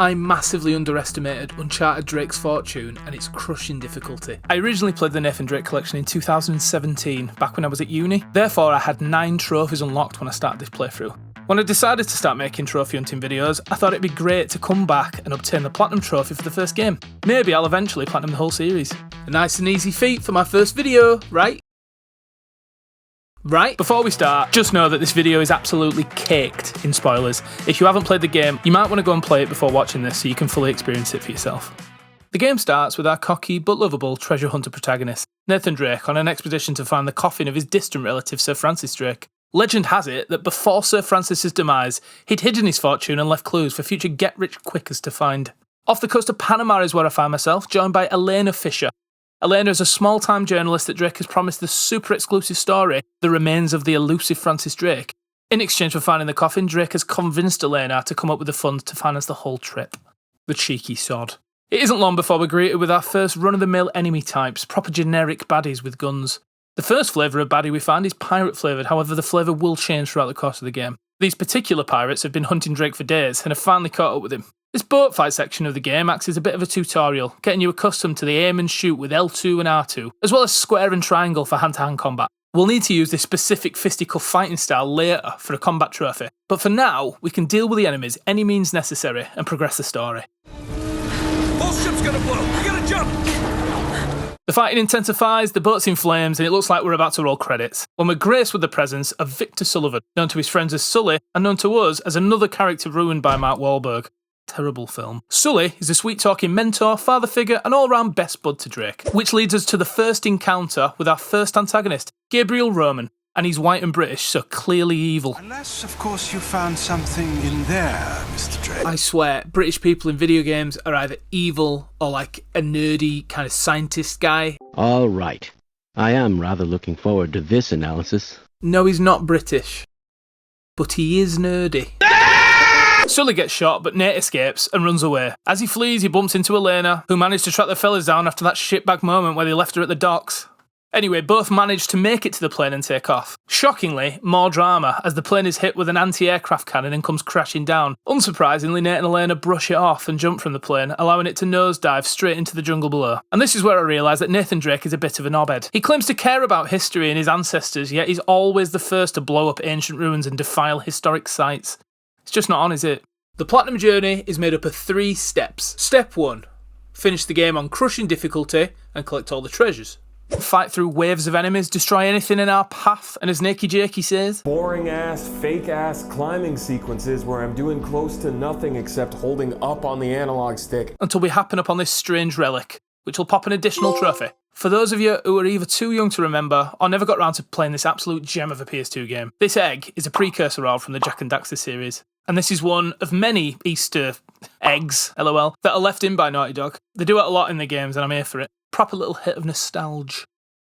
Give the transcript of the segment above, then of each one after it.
I massively underestimated Uncharted Drake's fortune and its crushing difficulty. I originally played the Nathan Drake collection in 2017, back when I was at uni. Therefore, I had 9 trophies unlocked when I started this playthrough. When I decided to start making trophy hunting videos, I thought it'd be great to come back and obtain the Platinum Trophy for the first game. Maybe I'll eventually platinum the whole series. A nice and easy feat for my first video, right? Before we start, just know that this video is absolutely caked in spoilers. If you haven't played the game, you might want to go and play it before watching this so you can fully experience it for yourself. The game starts with our cocky but lovable treasure hunter protagonist, Nathan Drake, on an expedition to find the coffin of his distant relative Sir Francis Drake. Legend has it that before Sir Francis's demise, he'd hidden his fortune and left clues for future get-rich-quickers to find. Off the coast of Panama is where I find myself, joined by Elena Fisher. Elena is a small-time journalist that Drake has promised the super-exclusive story, The Remains of the Elusive Francis Drake. In exchange for finding the coffin, Drake has convinced Elena to come up with the funds to finance the whole trip. The cheeky sod. It isn't long before we're greeted with our first run-of-the-mill enemy types, proper generic baddies with guns. The first flavour of baddie we find is pirate-flavoured, however the flavour will change throughout the course of the game. These particular pirates have been hunting Drake for days and have finally caught up with him. This boat fight section of the game acts as a bit of a tutorial, getting you accustomed to the aim and shoot with L2 and R2, as well as square and triangle for hand-to-hand combat. We'll need to use this specific fisticuff fighting style later for a combat trophy, but for now, we can deal with the enemies any means necessary and progress the story. Whole ship's gonna blow! We gotta jump! The fighting intensifies, the boat's in flames, and it looks like we're about to roll credits, when we're graced with the presence of Victor Sullivan, known to his friends as Sully, and known to us as another character ruined by Mark Wahlberg. Terrible film. Sully is a sweet-talking mentor, father figure, and all-round best bud to Drake, which leads us to the first encounter with our first antagonist, Gabriel Roman, and he's white and British, so clearly evil. Unless, of course, you found something in there, Mr. Drake. I swear, British people in video games are either evil or like a nerdy kind of scientist guy. All right. I am rather looking forward to this analysis. No, he's not British, but he is nerdy. Sully gets shot, but Nate escapes and runs away. As he flees, he bumps into Elena, who managed to track the fellas down after that shitbag moment where they left her at the docks. Anyway, both manage to make it to the plane and take off. Shockingly, more drama, as the plane is hit with an anti-aircraft cannon and comes crashing down. Unsurprisingly, Nate and Elena brush it off and jump from the plane, allowing it to nosedive straight into the jungle below. And this is where I realise that Nathan Drake is a bit of a knobhead. He claims to care about history and his ancestors, yet he's always the first to blow up ancient ruins and defile historic sites. It's just not on, is it? The Platinum Journey is made up of 3 steps. Step 1. Finish the game on crushing difficulty and collect all the treasures. Fight through waves of enemies, destroy anything in our path, and as Nakey Jakey says, boring-ass, fake-ass climbing sequences where I'm doing close to nothing except holding up on the analog stick. Until we happen upon this strange relic, which will pop an additional trophy. For those of you who are either too young to remember or never got around to playing this absolute gem of a PS2 game, this egg is a precursor of from the Jak and Daxter series. And this is one of many Easter eggs, LOL, that are left in by Naughty Dog. They do it a lot in the games and I'm here for it. Proper little hit of nostalgia.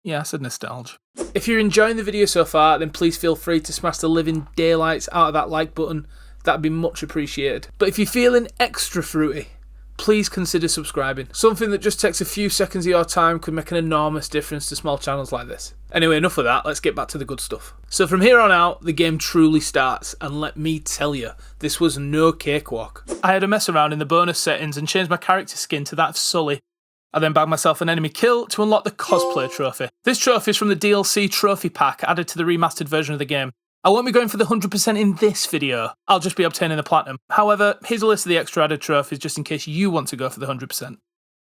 Yeah, I said nostalgia. If you're enjoying the video so far, then please feel free to smash the living daylights out of that like button. That'd be much appreciated. But if you're feeling extra fruity, please consider subscribing. Something that just takes a few seconds of your time could make an enormous difference to small channels like this. Anyway, enough of that, let's get back to the good stuff. So from here on out, the game truly starts, and let me tell you, this was no cakewalk. I had to mess around in the bonus settings and change my character skin to that of Sully. I then bagged myself an enemy kill to unlock the cosplay trophy. This trophy is from the DLC trophy pack added to the remastered version of the game. I won't be going for the 100% in this video, I'll just be obtaining the platinum. However, here's a list of the extra added trophies just in case you want to go for the 100%.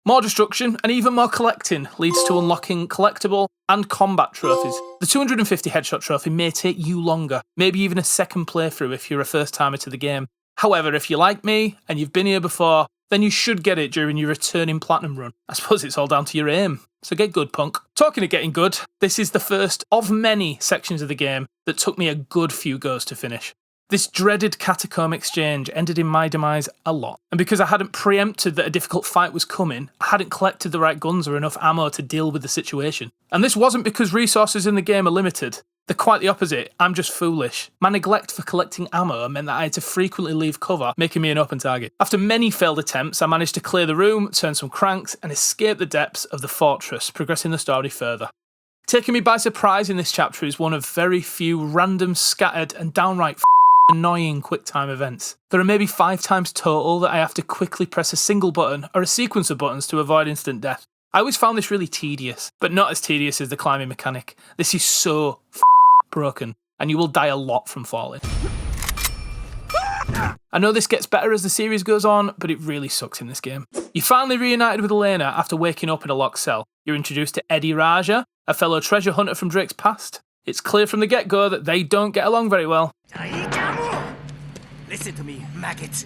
More destruction and even more collecting leads to unlocking collectible and combat trophies. The 250 headshot trophy may take you longer, maybe even a second playthrough if you're a first timer to the game. However, if you're like me and you've been here before, then you should get it during your returning platinum run. I suppose it's all down to your aim. So get good, punk. Talking of getting good, this is the first of many sections of the game that took me a good few goes to finish. This dreaded catacomb exchange ended in my demise a lot. And because I hadn't preempted that a difficult fight was coming, I hadn't collected the right guns or enough ammo to deal with the situation. And this wasn't because resources in the game are limited. They're quite the opposite. I'm just foolish. My neglect for collecting ammo meant that I had to frequently leave cover, making me an open target. After many failed attempts, I managed to clear the room, turn some cranks, and escape the depths of the fortress, progressing the story further. Taking me by surprise in this chapter is one of very few random, scattered, and downright annoying QuickTime events. There are maybe 5 times total that I have to quickly press a single button or a sequence of buttons to avoid instant death. I always found this really tedious, but not as tedious as the climbing mechanic. This is so broken, and you will die a lot from falling. I know this gets better as the series goes on, but it really sucks in this game. You're finally reunited with Elena after waking up in a locked cell. You're introduced to Eddie Raja, a fellow treasure hunter from Drake's past. It's clear from the get-go that they don't get along very well. Listen to me, maggot.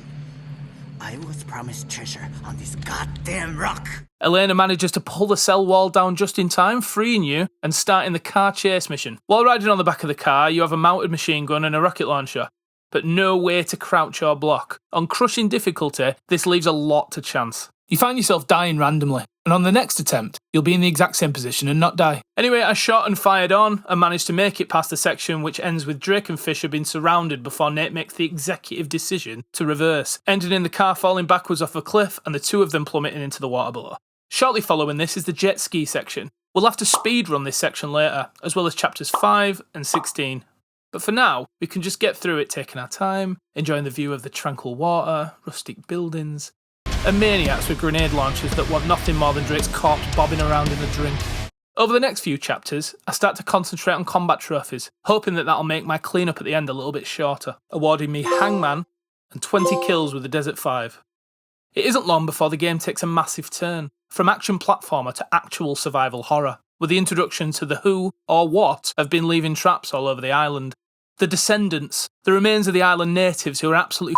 I was promised treasure on this goddamn rock. Elena manages to pull the cell wall down just in time, freeing you and starting the car chase mission. While riding on the back of the car, you have a mounted machine gun and a rocket launcher, but no way to crouch or block. On crushing difficulty, this leaves a lot to chance. You find yourself dying randomly, and on the next attempt, you'll be in the exact same position and not die. Anyway, I shot and fired on, and managed to make it past the section which ends with Drake and Fisher being surrounded before Nate makes the executive decision to reverse, ending in the car falling backwards off a cliff and the two of them plummeting into the water below. Shortly following this is the jet ski section. We'll have to speedrun this section later, as well as chapters 5 and 16. But for now, we can just get through it taking our time, enjoying the view of the tranquil water, rustic buildings, and maniacs with grenade launchers that want nothing more than Drake's corpse bobbing around in a drink. Over the next few chapters, I start to concentrate on combat trophies, hoping that that'll make my cleanup at the end a little bit shorter, awarding me Hangman and 20 kills with the Desert 5. It isn't long before the game takes a massive turn, from action platformer to actual survival horror, with the introduction to the who, or what, have been leaving traps all over the island. The Descendants, the remains of the island natives who are absolutely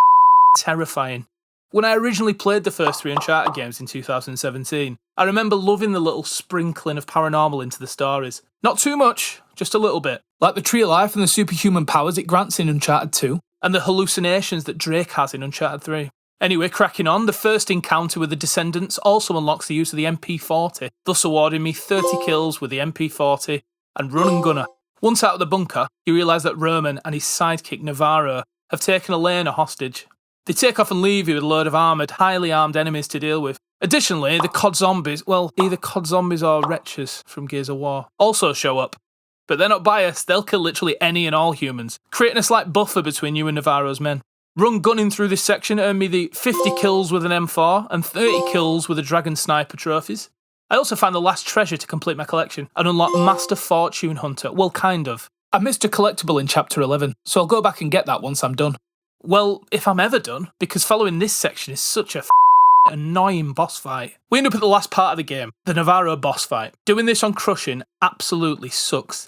terrifying. When I originally played the first 3 Uncharted games in 2017, I remember loving the little sprinkling of paranormal into the stories. Not too much, just a little bit. Like the Tree of Life and the superhuman powers it grants in Uncharted 2, and the hallucinations that Drake has in Uncharted 3. Anyway, cracking on, the first encounter with the Descendants also unlocks the use of the MP40, thus awarding me 30 kills with the MP40 and Run and Gunner. Once out of the bunker, you realise that Roman and his sidekick Navarro have taken Elena hostage. They take off and leave you with a load of armoured, highly armed enemies to deal with. Additionally, the COD zombies, well, either COD zombies or wretches from Gears of War, also show up. But they're not biased, they'll kill literally any and all humans, creating a slight buffer between you and Navarro's men. Run gunning through this section earned me the 50 kills with an M4 and 30 kills with the Dragon Sniper trophies. I also found the last treasure to complete my collection and unlock Master Fortune Hunter, well kind of. I missed a collectible in chapter 11, so I'll go back and get that once I'm done. Well, if I'm ever done, because following this section is such a annoying boss fight. We end up at the last part of the game, the Navarro boss fight. Doing this on Crushing absolutely sucks.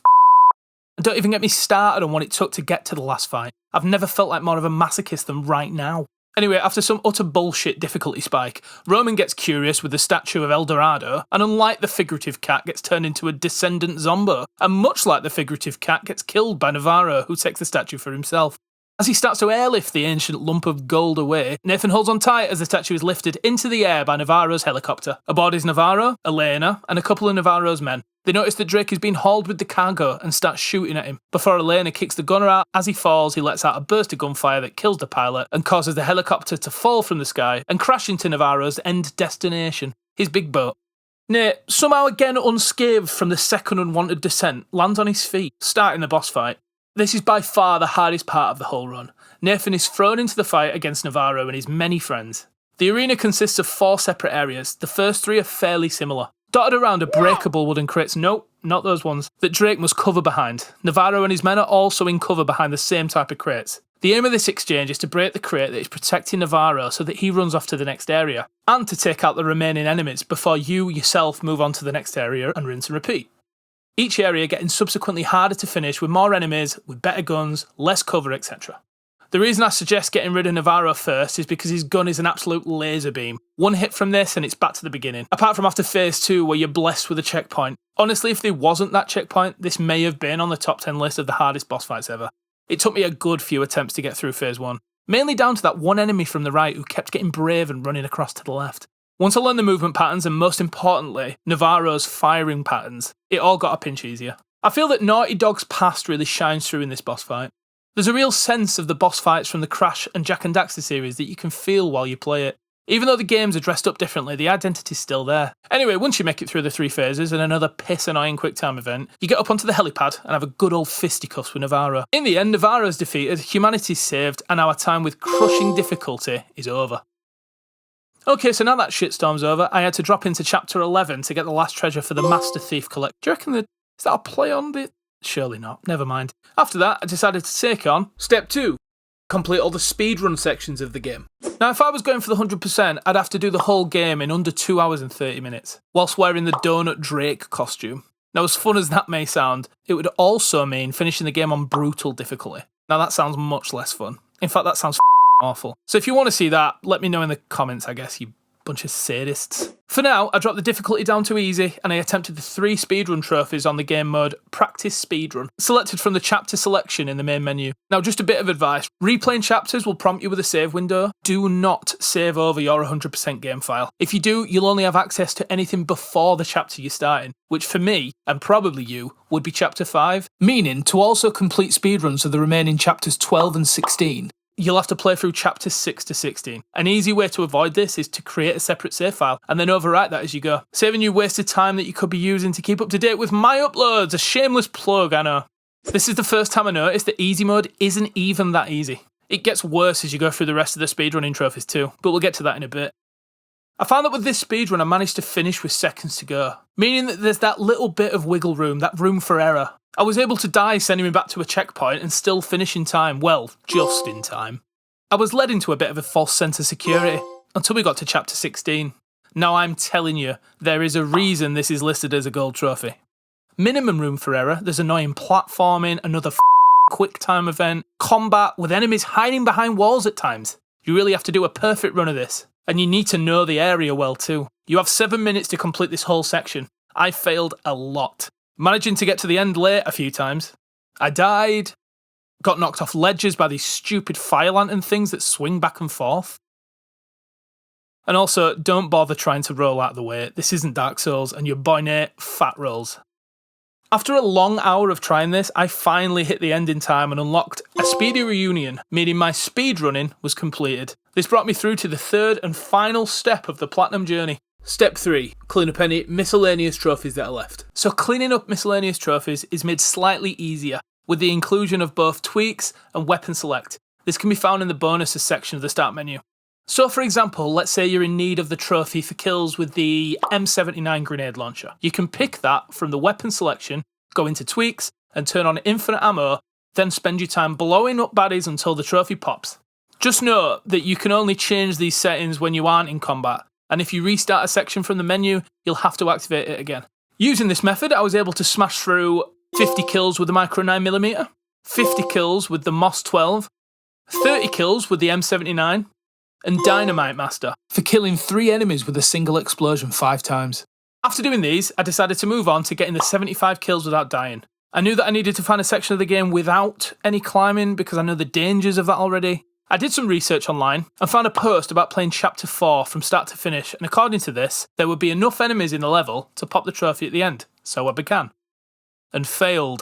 And don't even get me started on what it took to get to the last fight. I've never felt like more of a masochist than right now. Anyway, after some utter bullshit difficulty spike, Roman gets curious with the statue of El Dorado, and unlike the figurative cat, gets turned into a descendant zombo, and much like the figurative cat, gets killed by Navarro, who takes the statue for himself. As he starts to airlift the ancient lump of gold away, Nathan holds on tight as the statue is lifted into the air by Navarro's helicopter. Aboard is Navarro, Elena, and a couple of Navarro's men. They notice that Drake is being hauled with the cargo and start shooting at him. Before Elena kicks the gunner out, as he falls, he lets out a burst of gunfire that kills the pilot and causes the helicopter to fall from the sky and crash into Navarro's end destination, his big boat. Nate, somehow again unscathed from the second unwanted descent, lands on his feet, starting the boss fight. This is by far the hardest part of the whole run. Nathan is thrown into the fight against Navarro and his many friends. The arena consists of 4 separate areas. The first 3 are fairly similar. Dotted around are breakable wooden crates, nope, not those ones, that Drake must cover behind. Navarro and his men are also in cover behind the same type of crates. The aim of this exchange is to break the crate that is protecting Navarro so that he runs off to the next area, and to take out the remaining enemies before you yourself move on to the next area and rinse and repeat. Each area getting subsequently harder to finish with more enemies, with better guns, less cover, etc. The reason I suggest getting rid of Navarro first is because his gun is an absolute laser beam. One hit from this and it's back to the beginning, apart from after phase 2 where you're blessed with a checkpoint. Honestly, if there wasn't that checkpoint, this may have been on the top 10 list of the hardest boss fights ever. It took me a good few attempts to get through phase 1, mainly down to that one enemy from the right who kept getting brave and running across to the left. Once I learned the movement patterns and most importantly, Navarro's firing patterns, it all got a pinch easier. I feel that Naughty Dog's past really shines through in this boss fight. There's a real sense of the boss fights from the Crash and Jak and Daxter series that you can feel while you play it. Even though the games are dressed up differently, the identity's still there. Anyway, once you make it through the 3 phases and another piss-annoying quick-time event, you get up onto the helipad and have a good old fisticuffs with Navarro. In the end, Navarro's defeated, humanity's saved, and our time with crushing difficulty is over. Okay, so now that shitstorm's over, I had to drop into Chapter 11 to get the last treasure for the Master Thief Collect. Do you reckon is that a play on it? Surely not, never mind. After that, I decided to take on Step 2. Complete all the speedrun sections of the game. Now, if I was going for the 100%, I'd have to do the whole game in under 2 hours and 30 minutes, whilst wearing the Donut Drake costume. Now, as fun as that may sound, it would also mean finishing the game on brutal difficulty. Now, that sounds much less fun. In fact, that sounds awful. So if you want to see that, let me know in the comments, I guess, you bunch of sadists. For now, I dropped the difficulty down to easy, and I attempted the 3 speedrun trophies on the game mode Practice Speedrun, selected from the chapter selection in the main menu. Now, just a bit of advice. Replaying chapters will prompt you with a save window. Do not save over your 100% game file. If you do, you'll only have access to anything before the chapter you're starting, which for me, and probably you, would be chapter 5. Meaning, to also complete speedruns of the remaining chapters 12 and 16, you'll have to play through chapters 6 to 16. An easy way to avoid this is to create a separate save file and then overwrite that as you go, saving you wasted time that you could be using to keep up to date with my uploads. A shameless plug, I know. This is the first time I noticed that easy mode isn't even that easy. It gets worse as you go through the rest of the speedrunning trophies too, but we'll get to that in a bit. I found that with this speedrun I managed to finish with seconds to go, meaning that there's that little bit of wiggle room, that room for error. I was able to die sending me back to a checkpoint and still finish in time, well, just in time. I was led into a bit of a false sense of security until we got to chapter 16. Now I'm telling you, there is a reason this is listed as a gold trophy. Minimum room for error, there's annoying platforming, another quick time event, combat with enemies hiding behind walls at times. You really have to do a perfect run of this, and you need to know the area well too. You have 7 minutes to complete this whole section. I failed a lot, managing to get to the end late a few times. I died, got knocked off ledges by these stupid fire lantern things that swing back and forth. And also, don't bother trying to roll out of the way. This isn't Dark Souls, and your boy Nate fat rolls. After a long hour of trying this, I finally hit the end in time and unlocked a speedy reunion, meaning my speedrunning was completed. This brought me through to the 3rd and final step of the Platinum journey. Step 3. Clean up any miscellaneous trophies that are left. So cleaning up miscellaneous trophies is made slightly easier, with the inclusion of both tweaks and weapon select. This can be found in the bonuses section of the start menu. So for example, let's say you're in need of the trophy for kills with the M79 grenade launcher. You can pick that from the weapon selection, go into tweaks, and turn on infinite ammo, then spend your time blowing up baddies until the trophy pops. Just note that you can only change these settings when you aren't in combat, and if you restart a section from the menu, you'll have to activate it again. Using this method, I was able to smash through 50 kills with the Micro 9mm, 50 kills with the MOS 12, 30 kills with the M79, and Dynamite Master for killing 3 enemies with a single explosion 5 times. After doing these, I decided to move on to getting the 75 kills without dying. I knew that I needed to find a section of the game without any climbing because I know the dangers of that already. I did some research online and found a post about playing Chapter 4 from start to finish, and according to this, there would be enough enemies in the level to pop the trophy at the end, so I began. And failed.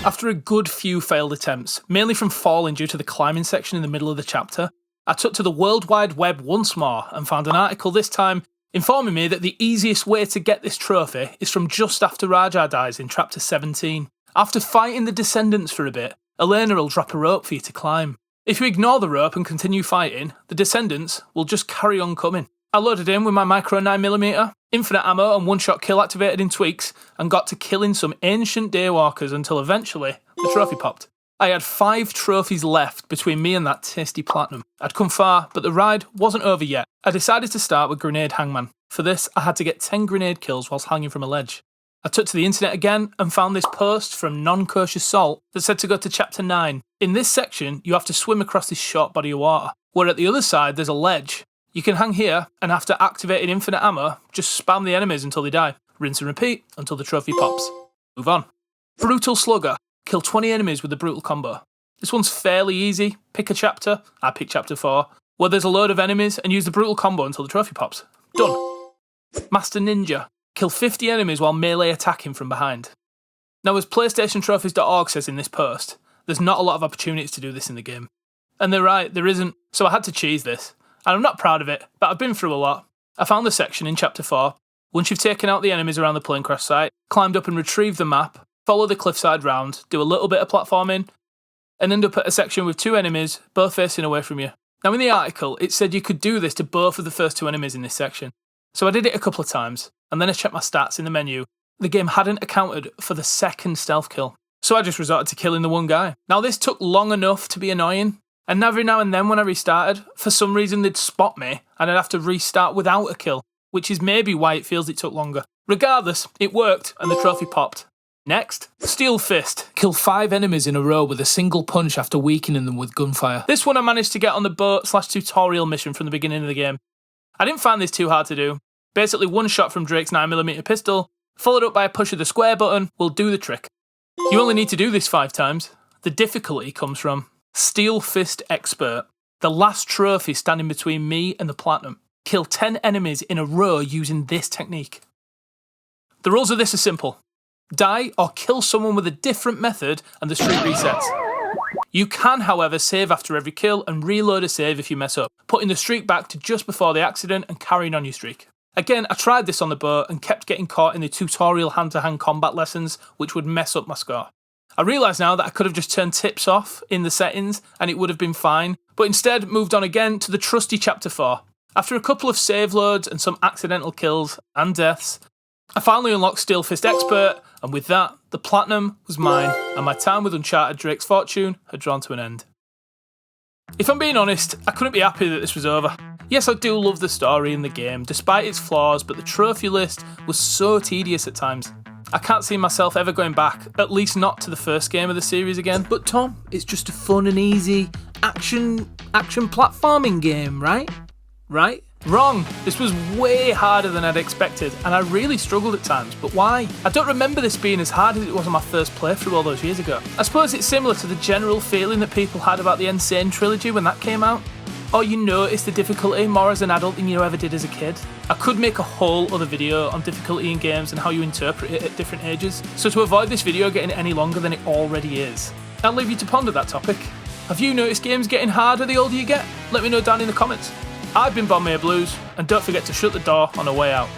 After a good few failed attempts, mainly from falling due to the climbing section in the middle of the chapter, I took to the World Wide Web once more and found an article this time informing me that the easiest way to get this trophy is from just after Rajar dies in Chapter 17. After fighting the Descendants for a bit, Elena will drop a rope for you to climb. If you ignore the rope and continue fighting, the Descendants will just carry on coming. I loaded in with my Micro 9mm, infinite ammo and one-shot kill activated in tweaks, and got to killing some ancient daywalkers until eventually the trophy popped. I had 5 trophies left between me and that tasty platinum. I'd come far, but the ride wasn't over yet. I decided to start with Grenade Hangman. For this, I had to get 10 grenade kills whilst hanging from a ledge. I took to the internet again and found this post from Non-Kosher Salt that said to go to Chapter 9. In this section, you have to swim across this short body of water, where at the other side there's a ledge. You can hang here, and after activating infinite ammo, just spam the enemies until they die. Rinse and repeat until the trophy pops. Move on. Brutal Slugger. Kill 20 enemies with the brutal combo. This one's fairly easy. Pick a chapter. I picked Chapter 4, where there's a load of enemies, and use the brutal combo until the trophy pops. Done. Master Ninja. Kill 50 enemies while melee attacking from behind. Now, as PlayStationTrophies.org says in this post, there's not a lot of opportunities to do this in the game. And they're right, there isn't, so I had to cheese this. And I'm not proud of it, but I've been through a lot. I found the section in Chapter 4. Once you've taken out the enemies around the plane crash site, climbed up and retrieved the map, follow the cliffside round, do a little bit of platforming, and end up at a section with 2 enemies, both facing away from you. Now in the article, it said you could do this to both of the first 2 enemies in this section. So I did it a couple of times, and then I checked my stats in the menu. The game hadn't accounted for the second stealth kill. So I just resorted to killing the one guy. Now this took long enough to be annoying, and every now and then when I restarted, for some reason they'd spot me, and I'd have to restart without a kill, which is maybe why it feels it took longer. Regardless, it worked, and the trophy popped. Next, Steel Fist. Kill 5 enemies in a row with a single punch after weakening them with gunfire. This one I managed to get on the boat/tutorial mission from the beginning of the game. I didn't find this too hard to do. Basically, one shot from Drake's 9mm pistol, followed up by a push of the square button, will do the trick. You only need to do this 5 times. The difficulty comes from Steel Fist Expert, the last trophy standing between me and the platinum. Kill 10 enemies in a row using this technique. The rules of this are simple. Die or kill someone with a different method and the streak resets. You can, however, save after every kill and reload a save if you mess up, putting the streak back to just before the accident and carrying on your streak. Again, I tried this on the boat and kept getting caught in the tutorial hand-to-hand combat lessons, which would mess up my score. I realise now that I could have just turned tips off in the settings and it would have been fine, but instead moved on again to the trusty Chapter 4. After a couple of save loads and some accidental kills and deaths, I finally unlocked Steel Fist Expert, and with that, the platinum was mine, and my time with Uncharted Drake's Fortune had drawn to an end. If I'm being honest, I couldn't be happy that this was over. Yes, I do love the story in the game, despite its flaws, but the trophy list was so tedious at times. I can't see myself ever going back, at least not to the first game of the series again. But Tom, it's just a fun and easy action platforming game, right? Right? Wrong. This was way harder than I'd expected, and I really struggled at times, but why? I don't remember this being as hard as it was on my first playthrough all those years ago. I suppose it's similar to the general feeling that people had about the Insane trilogy when that came out. Or you notice the difficulty more as an adult than you ever did as a kid. I could make a whole other video on difficulty in games and how you interpret it at different ages, so to avoid this video getting any longer than it already is, I'll leave you to ponder that topic. Have you noticed games getting harder the older you get? Let me know down in the comments. I've been Bombay Blues, and don't forget to shut the door on the way out.